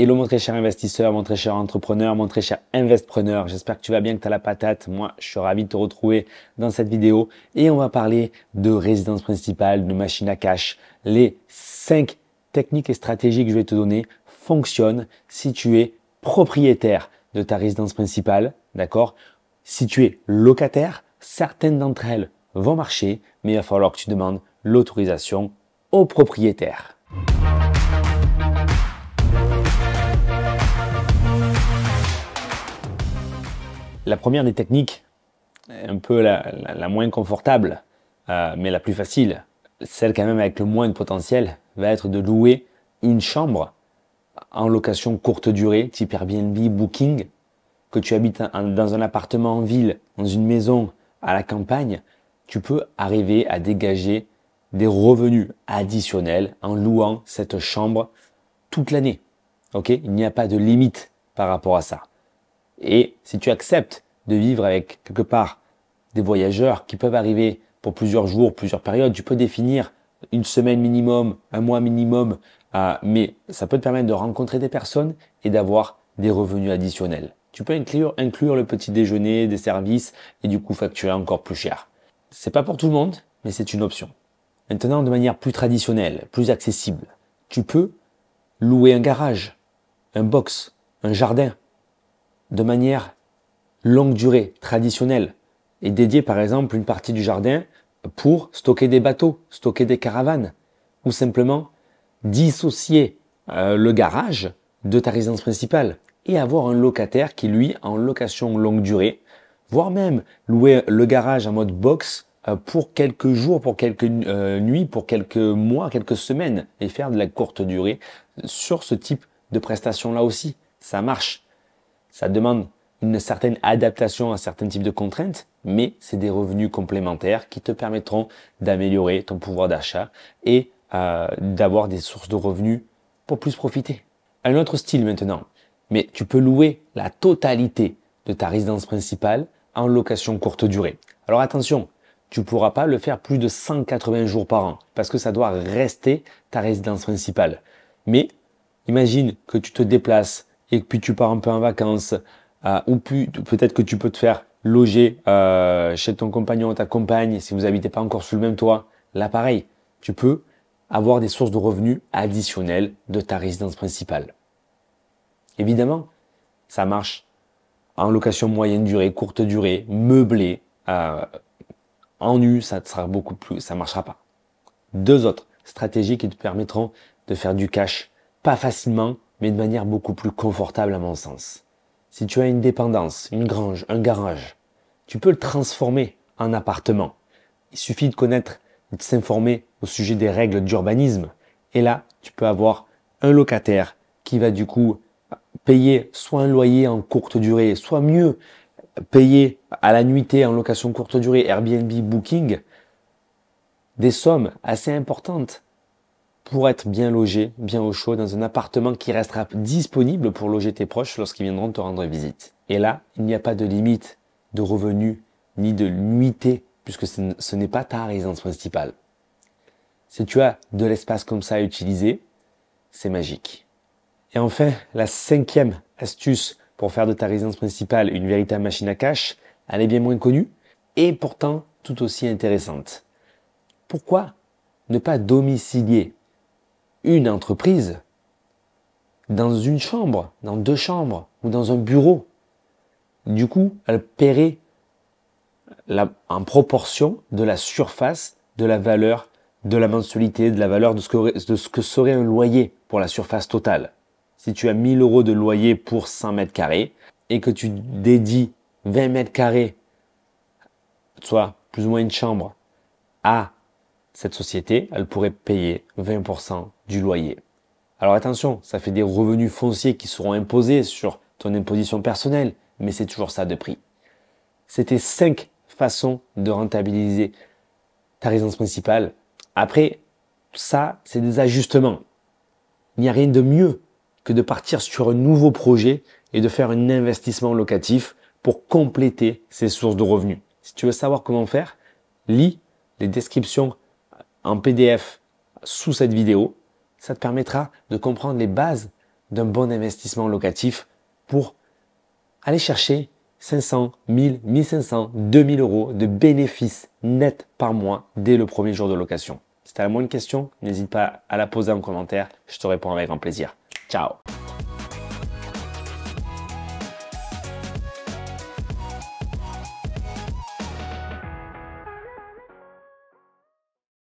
Hello mon très cher investisseur, mon très cher entrepreneur, mon très cher investpreneur. J'espère que tu vas bien, que tu as la patate. Moi, je suis ravi de te retrouver dans cette vidéo et on va parler de résidence principale, de machine à cash. Les 5 techniques et stratégies que je vais te donner fonctionnent si tu es propriétaire de ta résidence principale, d'accord? Si tu es locataire, certaines d'entre elles vont marcher, mais il va falloir que tu demandes l'autorisation au propriétaire. La première des techniques, un peu la moins confortable, mais la plus facile, celle quand même avec le moins de potentiel, va être de louer une chambre en location courte durée, type Airbnb, Booking, que tu habites dans un appartement en ville, dans une maison à la campagne, tu peux arriver à dégager des revenus additionnels en louant cette chambre toute l'année. Ok? Il n'y a pas de limite par rapport à ça. Et si tu acceptes de vivre avec quelque part des voyageurs qui peuvent arriver pour plusieurs jours, plusieurs périodes, tu peux définir une semaine minimum, un mois minimum, mais ça peut te permettre de rencontrer des personnes et d'avoir des revenus additionnels. Tu peux inclure le petit déjeuner, des services et du coup facturer encore plus cher. C'est pas pour tout le monde, mais c'est une option. Maintenant, de manière plus traditionnelle, plus accessible, tu peux louer un garage, un box, un jardin, de manière longue durée, traditionnelle, et dédier par exemple une partie du jardin pour stocker des bateaux, stocker des caravanes, ou simplement dissocier le garage de ta résidence principale et avoir un locataire qui lui en location longue durée, voire même louer le garage en mode box pour quelques jours, pour quelques nuits, pour quelques mois, quelques semaines, et faire de la courte durée sur ce type de prestation-là aussi. Ça marche. Ça demande une certaine adaptation à certains types de contraintes, mais c'est des revenus complémentaires qui te permettront d'améliorer ton pouvoir d'achat et d'avoir des sources de revenus pour plus profiter. Un autre style maintenant, mais tu peux louer la totalité de ta résidence principale en location courte durée. Alors attention, tu ne pourras pas le faire plus de 180 jours par an parce que ça doit rester ta résidence principale. Mais imagine que tu te déplaces et puis tu pars un peu en vacances, ou peut-être que tu peux te faire loger chez ton compagnon ou ta compagne si vous n'habitez pas encore sous le même toit. Là, pareil, tu peux avoir des sources de revenus additionnelles de ta résidence principale. Évidemment, ça marche en location moyenne durée, courte durée, meublée, en nu, ça marchera pas. Deux autres stratégies qui te permettront de faire du cash, pas facilement, mais de manière beaucoup plus confortable à mon sens. Si tu as une dépendance, une grange, un garage, tu peux le transformer en appartement. Il suffit de connaître, de s'informer au sujet des règles d'urbanisme. Et là, tu peux avoir un locataire qui va du coup payer soit un loyer en courte durée, soit mieux, payer à la nuitée en location courte durée, Airbnb, Booking, des sommes assez importantes pour être bien logé, bien au chaud, dans un appartement qui restera disponible pour loger tes proches lorsqu'ils viendront te rendre visite. Et là, il n'y a pas de limite de revenus ni de nuitée, puisque ce n'est pas ta résidence principale. Si tu as de l'espace comme ça à utiliser, c'est magique. Et enfin, la 5e astuce pour faire de ta résidence principale une véritable machine à cash, elle est bien moins connue et pourtant tout aussi intéressante. Pourquoi ne pas domicilier une entreprise dans une chambre, dans 2 chambres ou dans un bureau? Du coup, elle paierait en proportion de la surface, de la valeur de la mensualité, de la valeur de ce que serait un loyer pour la surface totale. Si tu as 1000 € de loyer pour 100 mètres carrés et que tu dédies 20 mètres carrés, soit plus ou moins une chambre, à cette société, elle pourrait payer 20% du loyer. Alors attention, ça fait des revenus fonciers qui seront imposés sur ton imposition personnelle, mais c'est toujours ça de prix. C'était 5 façons de rentabiliser ta résidence principale. Après, ça, c'est des ajustements. Il n'y a rien de mieux que de partir sur un nouveau projet et de faire un investissement locatif pour compléter ces sources de revenus. Si tu veux savoir comment faire, lis les descriptions en PDF sous cette vidéo. Ça te permettra de comprendre les bases d'un bon investissement locatif pour aller chercher 500, 1000, 1500, 2000 euros de bénéfices nets par mois dès le premier jour de location. Si tu as la moindre question, n'hésite pas à la poser en commentaire. Je te réponds avec grand plaisir. Ciao!